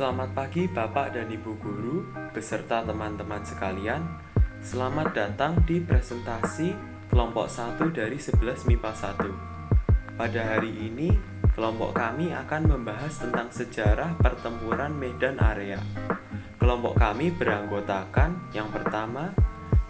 Selamat pagi Bapak dan Ibu Guru beserta teman-teman sekalian. Selamat datang di presentasi kelompok 1 dari 11 MIPA 1. Pada hari ini, kelompok kami akan membahas tentang sejarah pertempuran Medan Area. Kelompok kami beranggotakan yang pertama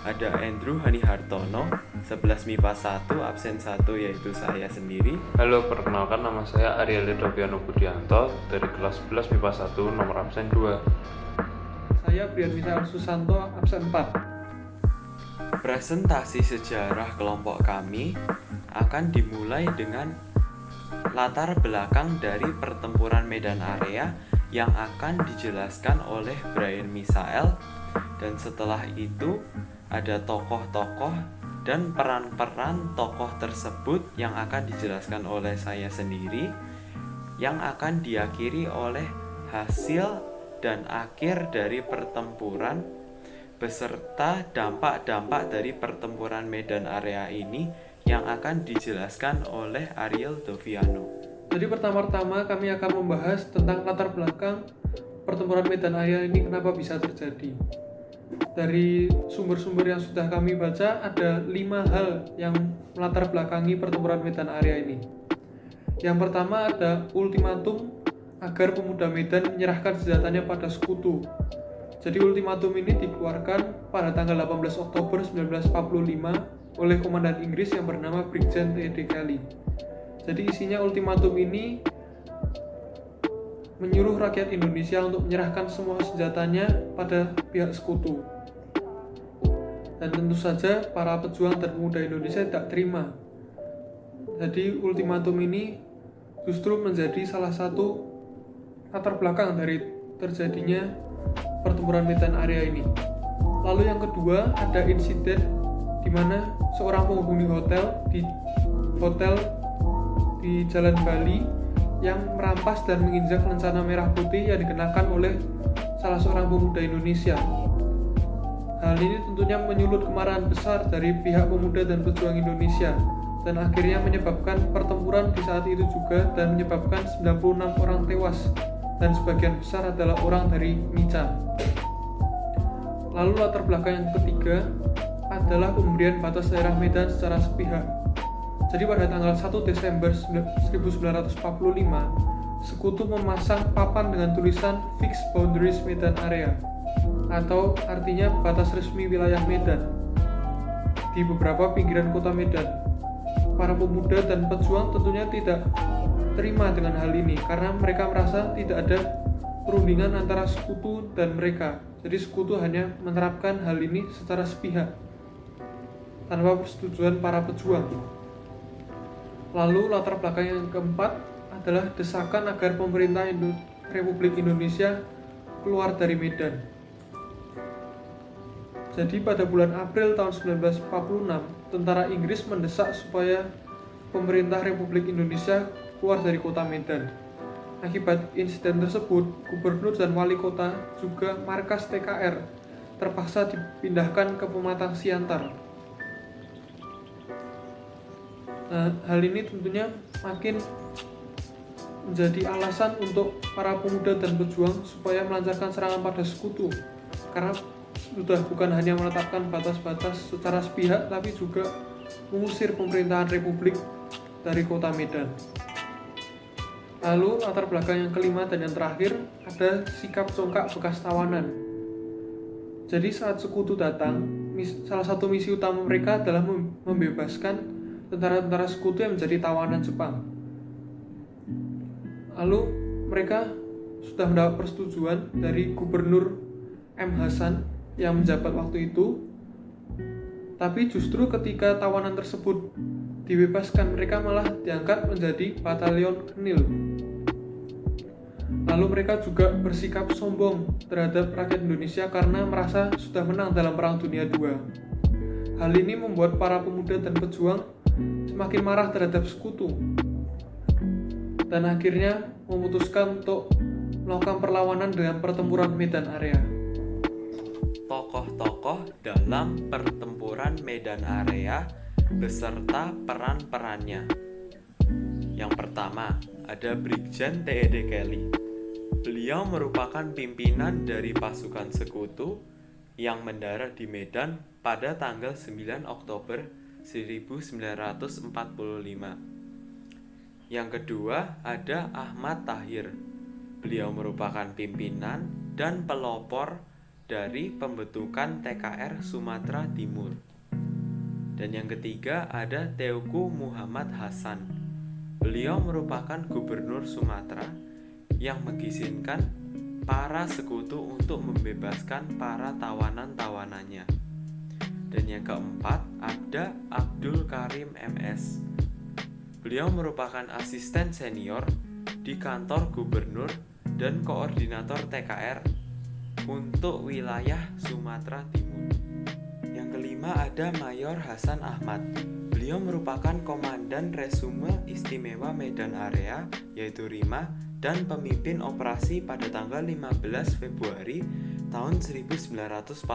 ada Andrew Hani Hartono, 11 MIPA 1, absen 1 yaitu saya sendiri. Halo, perkenalkan nama saya Ariel Doviano Budianto dari kelas 11 MIPA 1 nomor absen 2. Saya Brian Misael Susanto, absen 4. Presentasi sejarah kelompok kami akan dimulai dengan latar belakang dari pertempuran Medan Area yang akan dijelaskan oleh Brian Misael, dan setelah itu ada tokoh-tokoh dan peran-peran tokoh tersebut yang akan dijelaskan oleh saya sendiri, yang akan diakhiri oleh hasil dan akhir dari pertempuran beserta dampak-dampak dari pertempuran Medan Area ini yang akan dijelaskan oleh Ariel Doviano. Jadi pertama-tama kami akan membahas tentang latar belakang pertempuran Medan Area ini kenapa bisa terjadi. Dari sumber-sumber yang sudah kami baca, ada 5 hal yang melatar belakangi pertempuran Medan Area ini. Yang pertama ada ultimatum agar pemuda Medan menyerahkan senjatanya pada sekutu. Jadi ultimatum ini dikeluarkan pada tanggal 18 Oktober 1945 oleh komandan Inggris yang bernama Brigjen T.D. Kelly. Jadi isinya ultimatum ini menyuruh rakyat Indonesia untuk menyerahkan semua senjatanya pada pihak sekutu. Dan tentu saja para pejuang dan pemuda Indonesia tidak terima. Jadi ultimatum ini justru menjadi salah satu latar belakang dari terjadinya pertempuran Medan Area ini. Lalu yang kedua ada insiden di mana seorang penghuni hotel di Jalan Bali yang merampas dan menginjak lencana merah putih yang dikenakan oleh salah seorang pemuda Indonesia. Hal ini tentunya menyulut kemarahan besar dari pihak pemuda dan pejuang Indonesia, dan akhirnya menyebabkan pertempuran di saat itu juga, dan menyebabkan 96 orang tewas, dan sebagian besar adalah orang dari Mica. Lalu latar belakang yang ketiga adalah pemberian batas daerah Medan secara sepihak. Jadi pada tanggal 1 Desember 1945, sekutu memasang papan dengan tulisan Fixed Boundaries Medan Area, atau artinya batas resmi wilayah Medan, di beberapa pinggiran kota Medan. Para pemuda dan pejuang tentunya tidak terima dengan hal ini, karena mereka merasa tidak ada perundingan antara sekutu dan mereka. Jadi sekutu hanya menerapkan hal ini secara sepihak, tanpa persetujuan para pejuang. Lalu latar belakang yang keempat adalah desakan agar pemerintah Republik Indonesia keluar dari Medan. Jadi pada bulan April tahun 1946, tentara Inggris mendesak supaya pemerintah Republik Indonesia keluar dari kota Medan. Akibat insiden tersebut, gubernur dan wali kota juga markas TKR terpaksa dipindahkan ke Pematang Siantar. Nah, hal ini tentunya makin menjadi alasan untuk para pemuda dan pejuang supaya melancarkan serangan pada sekutu, karena sudah bukan hanya menetapkan batas-batas secara sepihak, tapi juga mengusir pemerintahan Republik dari kota Medan. Lalu latar belakang yang kelima dan yang terakhir ada sikap congkak bekas tawanan. Jadi saat sekutu datang, salah satu misi utama mereka adalah membebaskan tentara-tentara sekutu yang menjadi tawanan Jepang. Lalu mereka sudah mendapat persetujuan dari Gubernur M. Hasan yang menjabat waktu itu. Tapi justru ketika tawanan tersebut dibebaskan, mereka malah diangkat menjadi batalion Knil. Lalu mereka juga bersikap sombong terhadap rakyat Indonesia karena merasa sudah menang dalam Perang Dunia II. Hal ini membuat para pemuda dan pejuang semakin marah terhadap sekutu, dan akhirnya memutuskan untuk melakukan perlawanan dengan pertempuran Medan Area. Tokoh-tokoh dalam pertempuran Medan Area beserta peran-perannya. Yang pertama ada Brigjen T.D. Kelly. Beliau Beliau merupakan pimpinan dari pasukan sekutu yang mendarat di Medan pada tanggal 9 Oktober 1945. Yang kedua ada Ahmad Tahir. Beliau merupakan pimpinan dan pelopor dari pembentukan TKR Sumatera Timur. Dan yang ketiga ada Teuku Muhammad Hasan. Beliau merupakan gubernur Sumatera yang mengizinkan para sekutu untuk membebaskan para tawanan-tawanannya. Dan yang keempat ada Abdul Karim MS. Beliau merupakan asisten senior di kantor gubernur dan koordinator TKR untuk wilayah Sumatera Timur. Yang kelima ada Mayor Hasan Ahmad. Beliau merupakan komandan Resume Istimewa Medan Area yaitu RIMA dan pemimpin operasi pada tanggal 15 Februari tahun 1947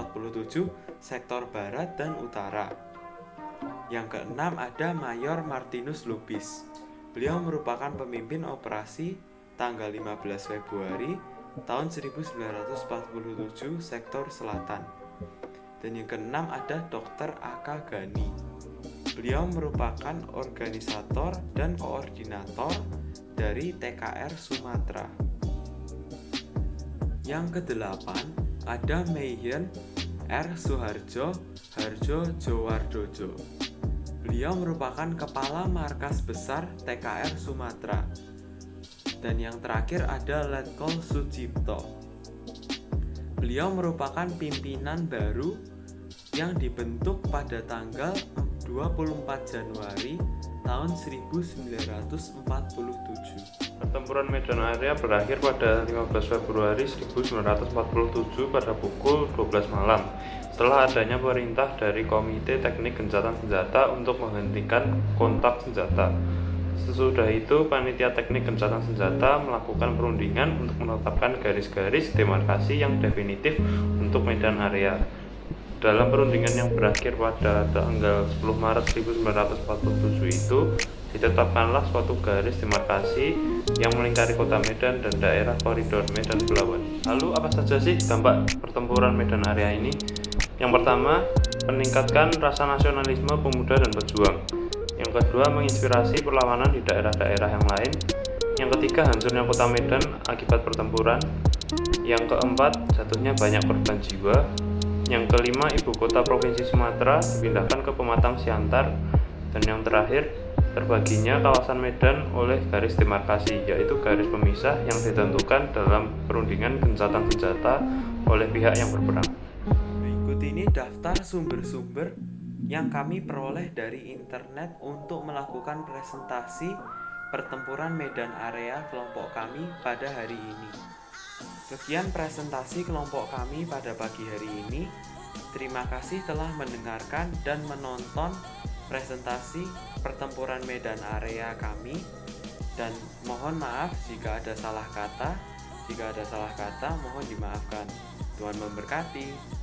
sektor barat dan utara. Yang keenam ada Mayor Martinus Lubis. Beliau merupakan pemimpin operasi tanggal 15 Februari tahun 1947 sektor selatan. Dan yang keenam ada Dr. A.K. Gani. Beliau merupakan organisator dan koordinator dari TKR Sumatera. Yang kedelapan ada Meijen R. Suharjo Harjo Jowardojo. Beliau merupakan kepala markas besar TKR Sumatera. Dan yang terakhir ada Letkol Sucipto. Beliau merupakan pimpinan baru yang dibentuk pada tanggal 24 Januari tahun 1947. Pertempuran Medan Area berakhir pada 15 Februari 1947 pada pukul 12 malam setelah adanya perintah dari Komite Teknik Gencatan Senjata untuk menghentikan kontak senjata. Sesudah itu, Panitia Teknik Gencatan Senjata melakukan perundingan untuk menetapkan garis-garis demarkasi yang definitif untuk Medan Area. Dalam perundingan yang berakhir pada tanggal 10 Maret 1947 itu, ditetapkanlah suatu garis demarkasi yang melingkari kota Medan dan daerah koridor Medan Belawan. Lalu apa saja sih dampak pertempuran Medan Area ini? Yang pertama, meningkatkan rasa nasionalisme pemuda dan pejuang. Yang kedua, menginspirasi perlawanan di daerah-daerah yang lain. Yang ketiga, hancurnya kota Medan akibat pertempuran. Yang keempat, jatuhnya banyak korban jiwa. Yang kelima, ibu kota provinsi Sumatera dipindahkan ke Pematang Siantar. Dan yang terakhir, terbaginya kawasan Medan oleh garis demarkasi, yaitu garis pemisah yang ditentukan dalam perundingan gencatan senjata oleh pihak yang berperang. Berikut ini daftar sumber-sumber yang kami peroleh dari internet untuk melakukan presentasi pertempuran Medan Area kelompok kami pada hari ini. Sekian presentasi kelompok kami pada pagi hari ini. Terima kasih telah mendengarkan dan menonton presentasi pertempuran Medan Area kami, dan mohon maaf jika ada salah kata. Jika ada salah kata, mohon dimaafkan. Tuhan memberkati.